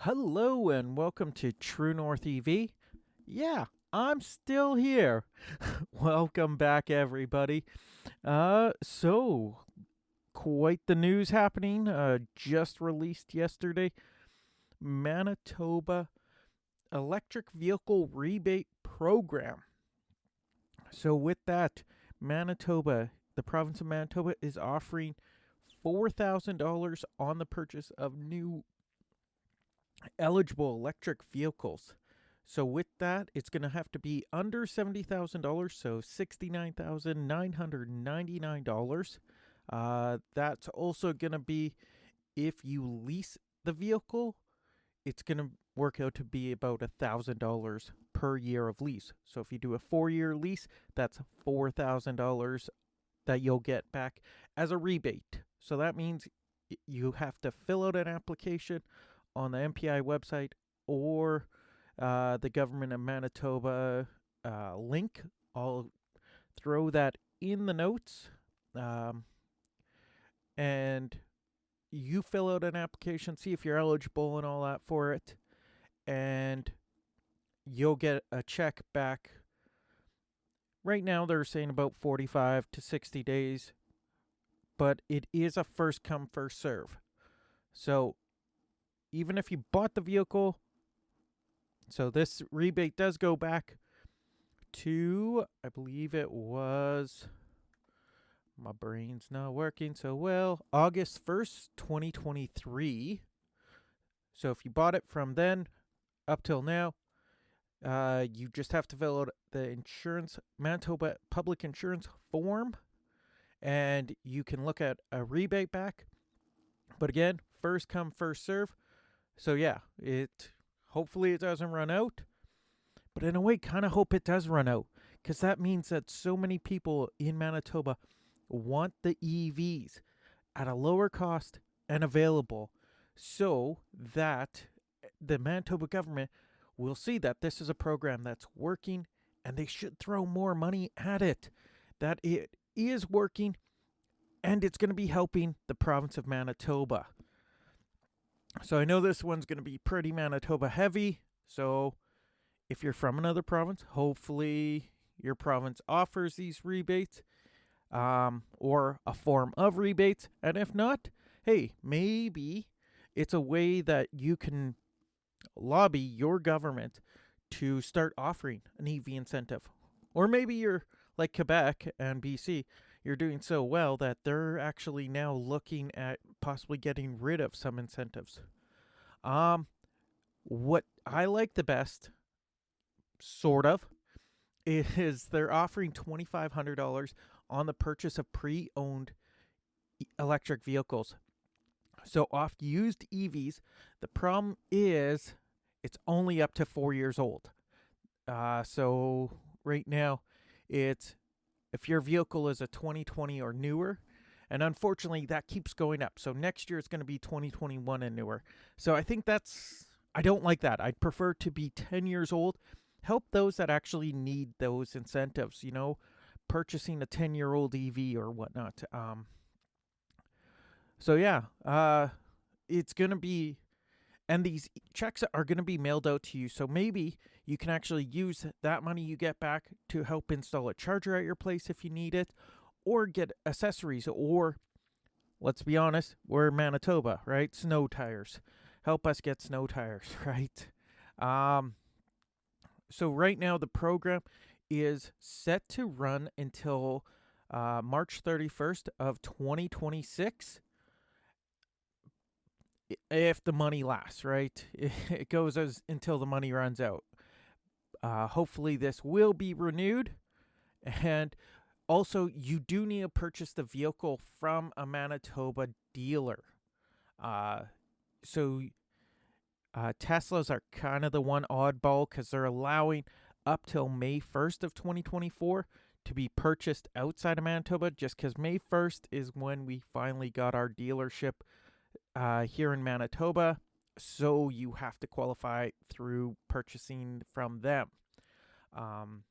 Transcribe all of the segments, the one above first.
Hello and welcome to True North EV. Yeah, I'm still here. Welcome back, everybody. So quite the news happening. Just released yesterday. Manitoba Electric Vehicle Rebate Program. So with that, the province of Manitoba, is offering $4,000 on the purchase of new eligible electric vehicles. So with that, it's going to have to be under $70,000, so $69,999. That's also going to be if you lease the vehicle, it's going to work out to be about $1,000 per year of lease. So if you do a 4-year lease, that's $4,000 that you'll get back as a rebate. So that means you have to fill out an application on the MPI website or the government of Manitoba link. I'll throw that in the notes. And you fill out an application, see if you're eligible and all that for it. And you'll get a check back. Right now they're saying about 45 to 60 days. But it is a first come, first serve. So even if you bought the vehicle, so this rebate does go back to, I believe it was, my brain's not working so well, August 1st, 2023. So if you bought it from then up till now, you just have to fill out the Manitoba public insurance form, and you can look at a rebate back. But again, first come, first serve. So yeah, hopefully it doesn't run out. But in a way, kind of hope it does run out, because that means that so many people in Manitoba want the EVs at a lower cost and available, so that the Manitoba government will see that this is a program that's working, and they should throw more money at it, that it is working, and it's going to be helping the province of Manitoba. So I know this one's going to be pretty Manitoba heavy. So if you're from another province, hopefully your province offers these rebates or a form of rebates. And if not, hey, maybe it's a way that you can lobby your government to start offering an EV incentive. Or maybe you're like Quebec and BC, you're doing so well that they're actually now looking at possibly getting rid of some incentives. What I like the best, sort of, is they're offering $2,500 on the purchase of pre-owned electric vehicles. So off used EVs, the problem is it's only up to 4 years old. So right now, it's if your vehicle is a 2020 or newer, and unfortunately that keeps going up. So next year it's going to be 2021 and newer. So I think I don't like that. I'd prefer to be 10 years old. Help those that actually need those incentives, purchasing a 10-year-old EV or whatnot. So yeah, it's going to be, and these checks are going to be mailed out to you. So maybe you can actually use that money you get back to help install a charger at your place if you need it, or get accessories, or let's be honest, we're in Manitoba, right? Snow tires. Help us get snow tires, right? So right now the program is set to run until March 31st of 2026. If the money lasts, right? It goes until the money runs out. Hopefully this will be renewed. And also, you do need to purchase the vehicle from a Manitoba dealer. So Teslas are kind of the one oddball, because they're allowing up till May 1st of 2024 to be purchased outside of Manitoba, just because May 1st is when we finally got our dealership here in Manitoba. So you have to qualify through purchasing from them. I'm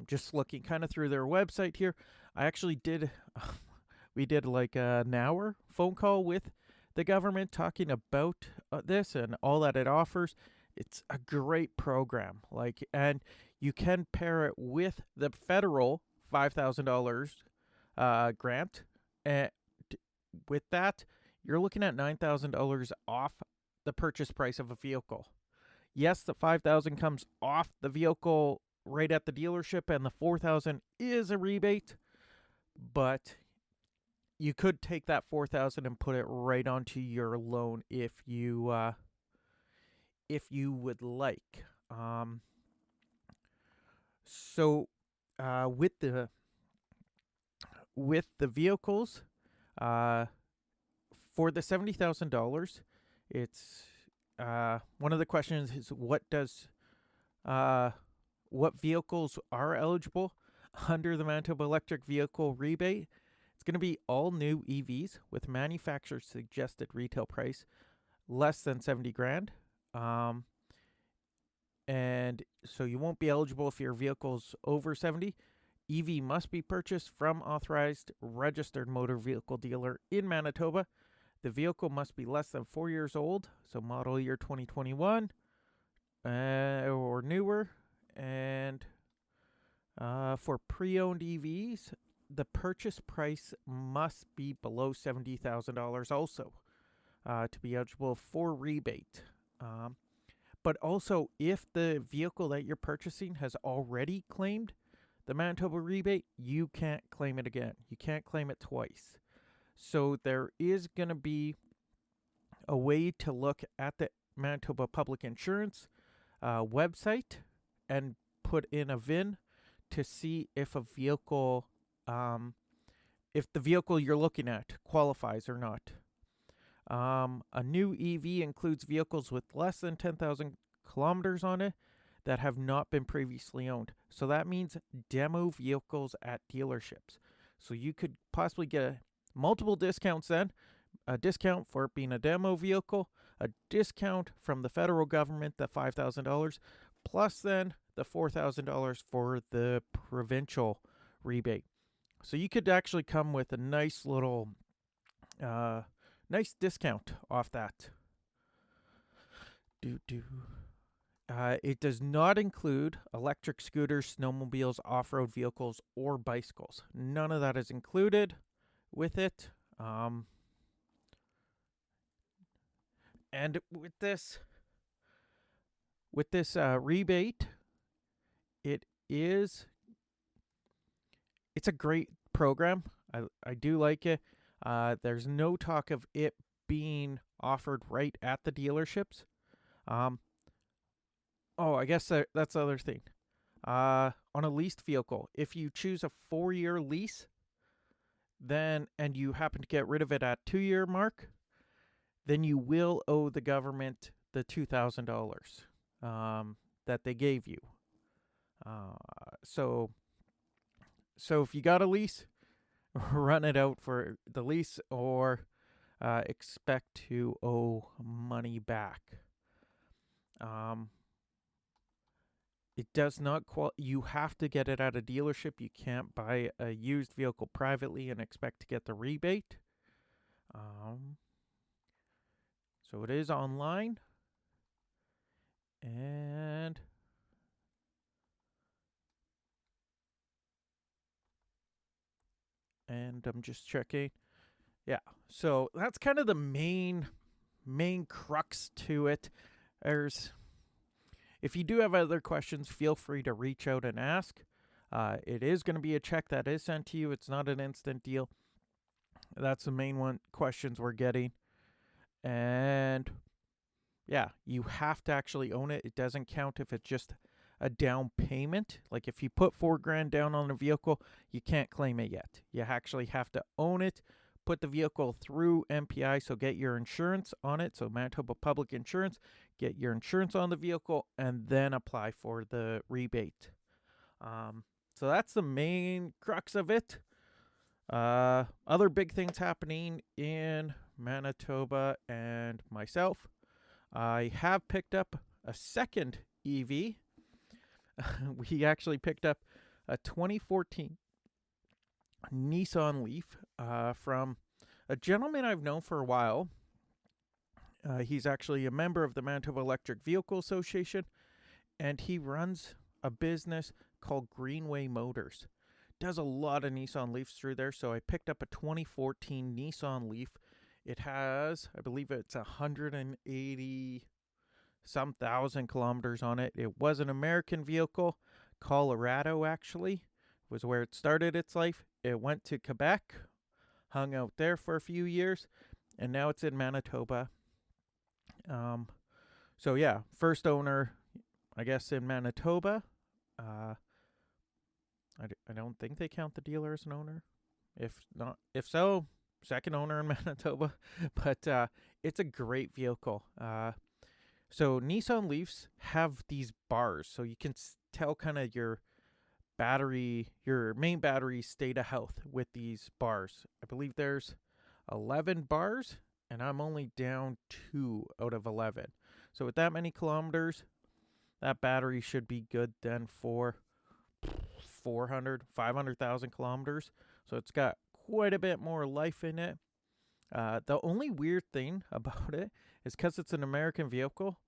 just looking kind of through their website here. I actually we did like an hour phone call with the government talking about this and all that it offers. It's a great program. And you can pair it with the federal $5,000 grant. And with that, you're looking at $9,000 off the purchase price of a vehicle. Yes, the $5,000 comes off the vehicle right at the dealership, and the $4,000 is a rebate, but you could take that $4,000 and put it right onto your loan if you would like. So with the vehicles, for the $70,000, it's one of the questions is what vehicles are eligible under the Manitoba Electric Vehicle Rebate. It's going to be all new EVs with manufacturer suggested retail price less than $70,000. And so you won't be eligible if your vehicle's over 70. EV must be purchased from authorized registered motor vehicle dealer in Manitoba. The vehicle must be less than 4 years old, so model year 2021 or newer. And for pre-owned EVs, the purchase price must be below $70,000 also to be eligible for rebate. But also, if the vehicle that you're purchasing has already claimed the Manitoba rebate, you can't claim it again. You can't claim it twice. So there is going to be a way to look at the Manitoba Public Insurance website and put in a VIN to see if a vehicle, if the vehicle you're looking at qualifies or not. A new EV includes vehicles with less than 10,000 kilometers on it that have not been previously owned. So that means demo vehicles at dealerships. So you could possibly get multiple discounts then. A discount for it being a demo vehicle, a discount from the federal government, the $5,000, plus then the $4,000 for the provincial rebate. So you could actually come with a nice little nice discount off that. It does not include electric scooters, snowmobiles, off-road vehicles, or bicycles. None of that is included with it. And with this rebate, it's a great program. I do like it. There's no talk of it being offered right at the dealerships. I guess that's the other thing. On a leased vehicle, if you choose a 4-year lease, and you happen to get rid of it at 2-year mark, then you will owe the government the $2,000 that they gave you. So if you got a lease, run it out for the lease or expect to owe money back. It does not you have to get it at a dealership. You can't buy a used vehicle privately and expect to get the rebate. So it is online. And I'm just checking. Yeah, so that's kind of the main crux to it. If you do have other questions, feel free to reach out and ask. It is going to be a check that is sent to you. It's not an instant deal. That's the main questions we're getting. And yeah, you have to actually own it. It doesn't count if it's just a down payment. Like if you put $4,000 down on a vehicle, you can't claim it yet. You actually have to own it, put the vehicle through MPI, so get your insurance on it. So Manitoba Public Insurance, get your insurance on the vehicle, and then apply for the rebate. So that's the main crux of it. Other big things happening in Manitoba and myself. I have picked up a second EV. We actually picked up a 2014 Nissan Leaf from a gentleman I've known for a while. He's actually a member of the Manitoba Electric Vehicle Association, and he runs a business called Greenway Motors. Does a lot of Nissan Leafs through there, so I picked up a 2014 Nissan Leaf. It has, I believe it's 180 some thousand kilometers on it. It was an American vehicle. Colorado, actually, was where it started its life. It went to Quebec, hung out there for a few years, and now it's in Manitoba. So yeah, first owner, I guess, in Manitoba. I don't think they count the dealer as an owner. If so, second owner in Manitoba. But it's a great vehicle. So Nissan Leafs have these bars, so you can tell kind of your main battery state of health with these bars. I believe there's 11 bars, and I'm only down 2 out of 11. So with that many kilometers, that battery should be good then for 500,000 kilometers. So it's got quite a bit more life in it. The only weird thing about it is because it's an American vehicle,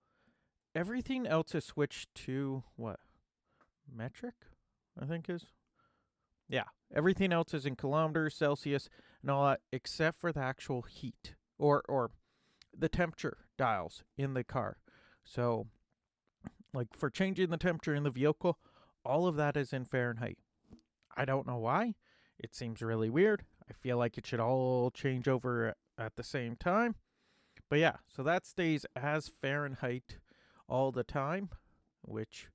everything else is switched to what? Metric, I think is. Yeah, everything else is in kilometers, Celsius, and all that, except for the actual heat or the temperature dials in the car. So, like for changing the temperature in the vehicle, all of that is in Fahrenheit. I don't know why. It seems really weird. I feel like it should all change over at the same time. But yeah, so that stays as Fahrenheit all the time, which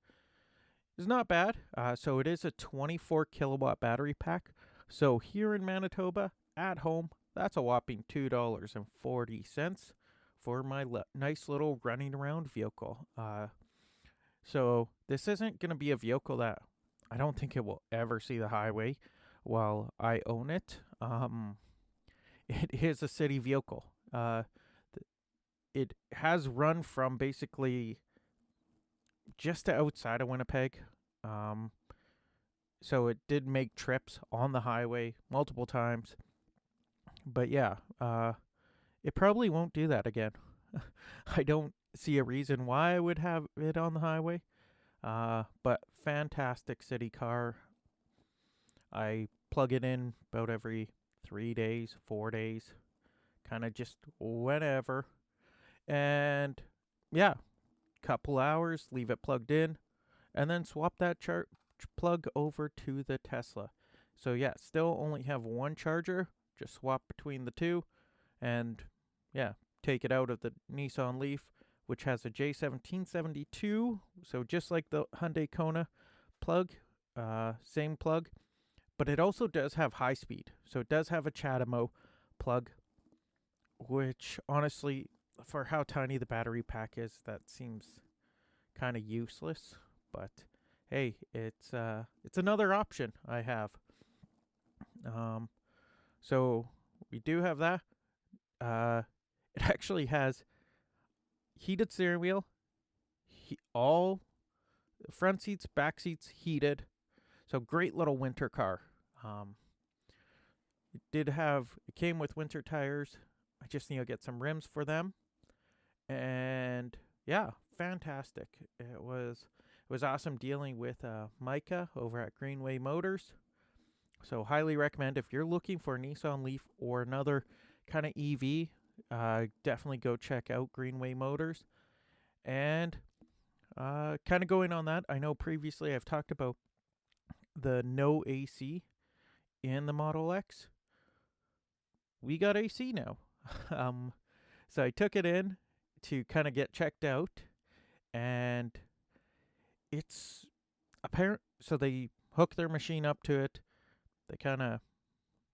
is not bad. So it is a 24 kilowatt battery pack. So here in Manitoba, at home, that's a whopping $2.40 for my nice little running around vehicle. So this isn't going to be a vehicle that I don't think it will ever see the highway while I own it. It is a city vehicle. It has run from basically just outside of Winnipeg. So it did make trips on the highway multiple times. But yeah, it probably won't do that again. I don't see a reason why I would have it on the highway. But fantastic city car. I plug it in about every 3 days, 4 days, kind of just whenever. And yeah, couple hours, leave it plugged in, and then swap that charge plug over to the Tesla. So yeah, still only have one charger, just swap between the two, and yeah, take it out of the Nissan Leaf, which has a J1772, so just like the Hyundai Kona plug, same plug, but it also does have high speed. So it does have a CHAdeMO plug, which honestly, for how tiny the battery pack is, that seems kind of useless. But hey, it's another option I have. So we do have that. It actually has heated steering wheel, all front seats, back seats heated. So great little winter car. It came with winter tires. I just need to get some rims for them. And yeah, fantastic. It was awesome dealing with Micah over at Greenway Motors. So highly recommend if you're looking for a Nissan Leaf or another kind of EV, definitely go check out Greenway Motors. And kind of going on that, I know previously I've talked about the no AC in the Model X. We got AC now. So I took it in to kind of get checked out, and it's apparent. So they hook their machine up to it. They kind of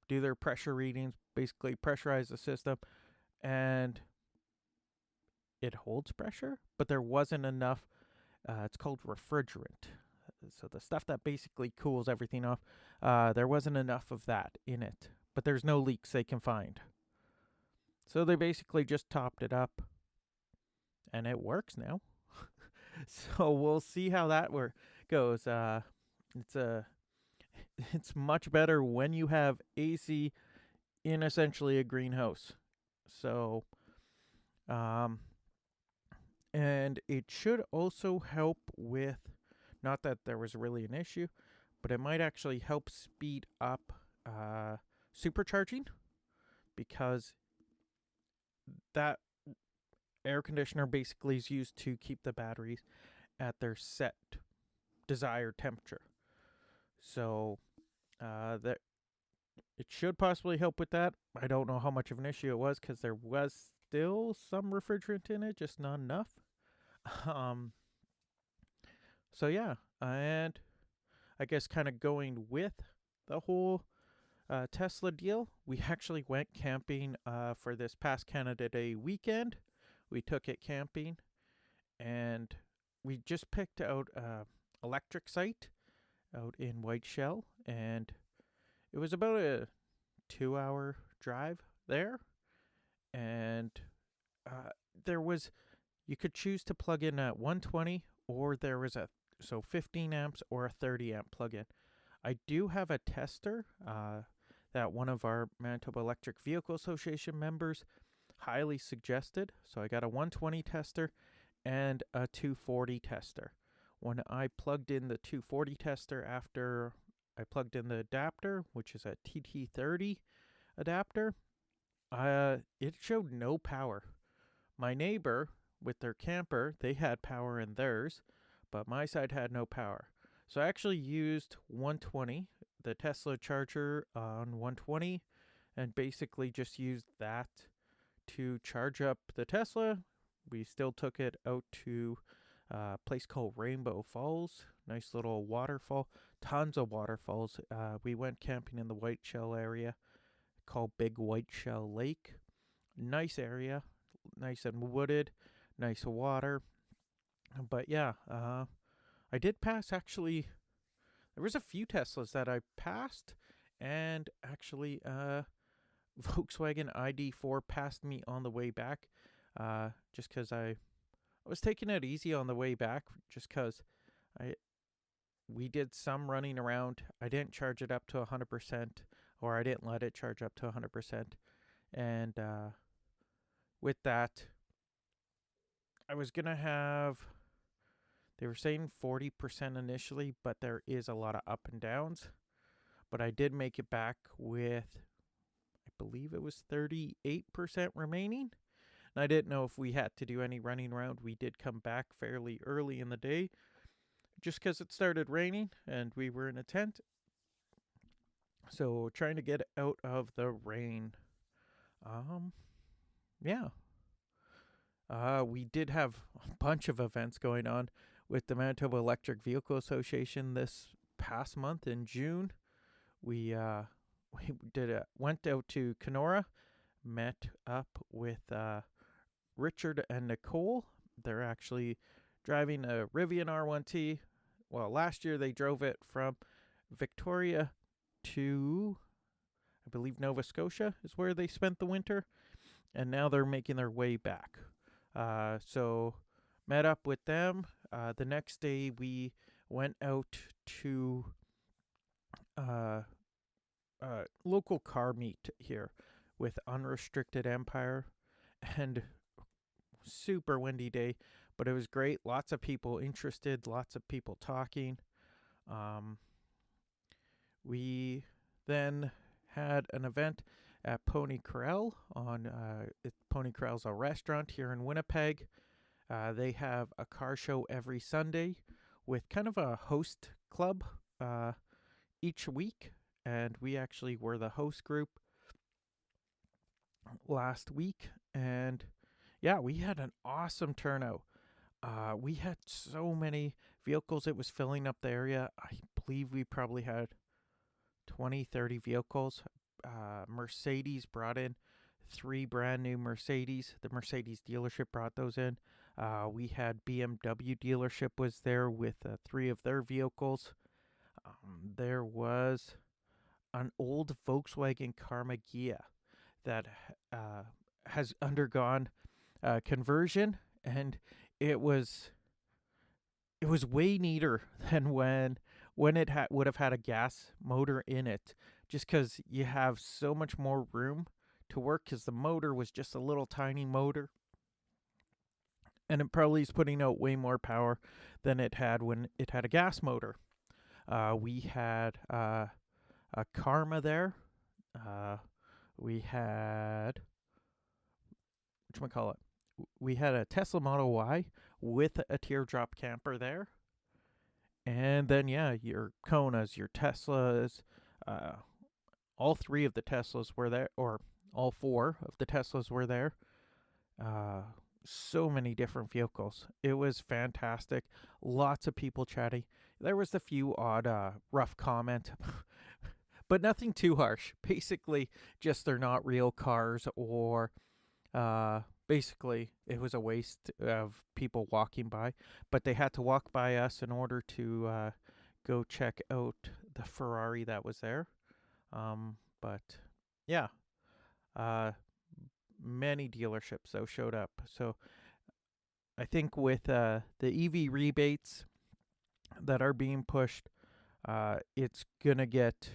do their pressure readings, basically pressurize the system, and it holds pressure, but there wasn't enough. It's called refrigerant. So the stuff that basically cools everything off, there wasn't enough of that in it, but there's no leaks they can find. So they basically just topped it up, and it works now. So we'll see how that goes. It's much better when you have AC in essentially a greenhouse. So Um, and it should also help with, not that there was really an issue, but it might actually help speed up supercharging, because that air conditioner basically is used to keep the batteries at their set desired temperature. So that it should possibly help with that. I don't know how much of an issue it was, because there was still some refrigerant in it, just not enough. Um, so yeah, and I guess kind of going with the whole Tesla deal, we actually went camping for this past Canada Day weekend. We took it camping, and we just picked out a electric site out in White Shell, and it was about a 2-hour drive there. And uh, there was, you could choose to plug in at 120, or there was a 15 amps or a 30 amp plug-in. I do have a tester that one of our Manitoba Electric Vehicle Association members highly suggested. So I got a 120 tester and a 240 tester. When I plugged in the 240 tester after I plugged in the adapter, which is a TT30 adapter, it showed no power. My neighbor with their camper, they had power in theirs, but my side had no power. So I actually used 120, the Tesla charger on 120, and basically just used that to charge up the Tesla. We still took it out to a place called Rainbow Falls. Nice little waterfall. Tons of waterfalls. We went camping in the White Shell area called Big White Shell Lake. Nice area. Nice and wooded. Nice water. But yeah, I did pass, actually. There was a few Teslas that I passed, and actually Volkswagen ID4 passed me on the way back, just because I was taking it easy on the way back, just because we did some running around. I didn't charge it up to 100%, or I didn't let it charge up to 100%. And with that, I was going to have, they were saying 40% initially, but there is a lot of up and downs. But I did make it back with, I believe it was 38% remaining. And I didn't know if we had to do any running around. We did come back fairly early in the day, just because it started raining and we were in a tent. So trying to get out of the rain. Yeah. We did have a bunch of events going on with the Manitoba Electric Vehicle Association this past month in June. We went out to Kenora, met up with Richard and Nicole. They're actually driving a Rivian R1T. Well, last year they drove it from Victoria to, I believe, Nova Scotia is where they spent the winter, and now they're making their way back. So met up with them. The next day we went out to local car meet here with Unrestricted Empire, and super windy day, but it was great. Lots of people interested, lots of people talking. We then had an event at Pony Corral on Pony Corral's a restaurant here in Winnipeg. They have a car show every Sunday with kind of a host club each week, and we actually were the host group last week, and yeah, we had an awesome turnout. We had so many vehicles, it was filling up the area. I believe we probably had 20-30 vehicles. Mercedes brought in 3 brand new Mercedes. The Mercedes dealership brought those in. We had BMW dealership was there with 3 of their vehicles. There was an old Volkswagen Karma Ghia that has undergone conversion, and it was way neater than when it would have had a gas motor in it, just because you have so much more room to work, because the motor was just a little tiny motor. and it probably is putting out way more power than it had when it had a gas motor. We had a Karma there. We had whatchamacallit? We had a Tesla Model Y with a teardrop camper there. And then, yeah, your Konas, your Teslas, all three of the Teslas were there, or all four of the Teslas were there. So many different vehicles. It was fantastic. Lots of people chatting. There was a few odd, rough comment, but nothing too harsh. Basically, just they're not real cars, or basically it was a waste of people walking by, but they had to walk by us in order to go check out the Ferrari that was there. But yeah, many dealerships though showed up. So I think with the EV rebates that are being pushed, it's gonna get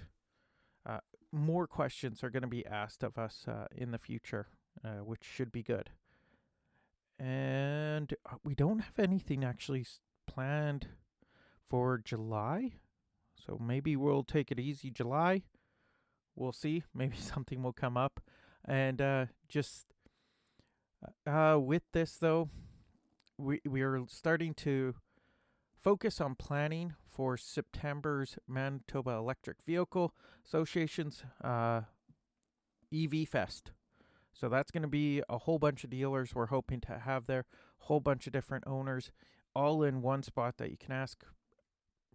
more questions are gonna be asked of us in the future, which should be good. And we don't have anything actually planned for July, so maybe we'll take it easy July. We'll see. Maybe something will come up. And just with this, though, we are starting to focus on planning for September's Manitoba Electric Vehicle Association's EV Fest. So that's going to be a whole bunch of dealers we're hoping to have there, a whole bunch of different owners, all in one spot that you can ask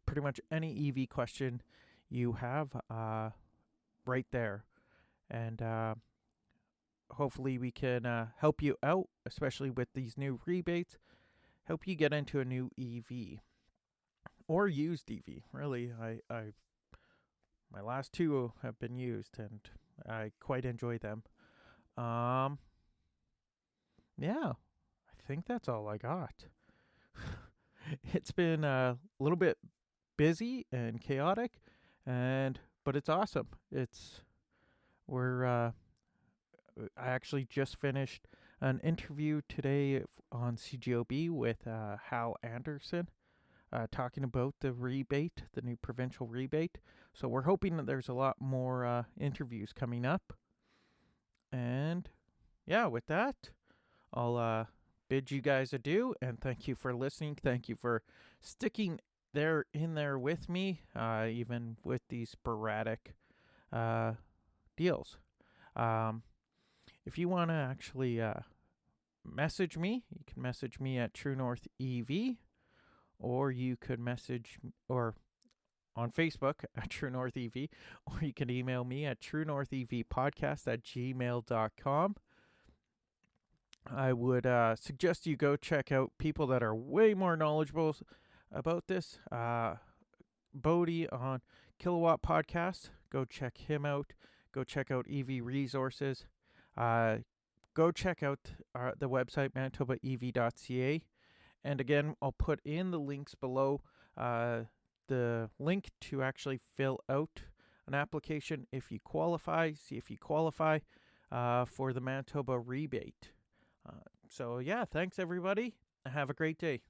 pretty much any EV question you have right there. And hopefully we can help you out, especially with these new rebates, help you get into a new EV or used EV. Really, I my last two have been used, and I quite enjoy them. Yeah, I think that's all I got. It's been a little bit busy and chaotic, but it's awesome. I actually just finished an interview today on CGOB with Hal Anderson, talking about the rebate, the new provincial rebate. So we're hoping that there's a lot more interviews coming up. And yeah, with that, I'll bid you guys adieu, and thank you for listening. Thank you for sticking in there with me, even with these sporadic deals. If you want to actually message me, you can message me at True North EV, or you could message or on Facebook at True North EV, or you can email me at truenorthevpodcast@gmail.com. I would suggest you go check out people that are way more knowledgeable about this. Bodie on Kilowatt Podcast. Go check him out. Go check out EV Resources. Go check out the website manitobaev.ca. And again, I'll put in the links below, the link to actually fill out an application if you qualify. See if you qualify for the Manitoba rebate. So yeah, thanks everybody. Have a great day.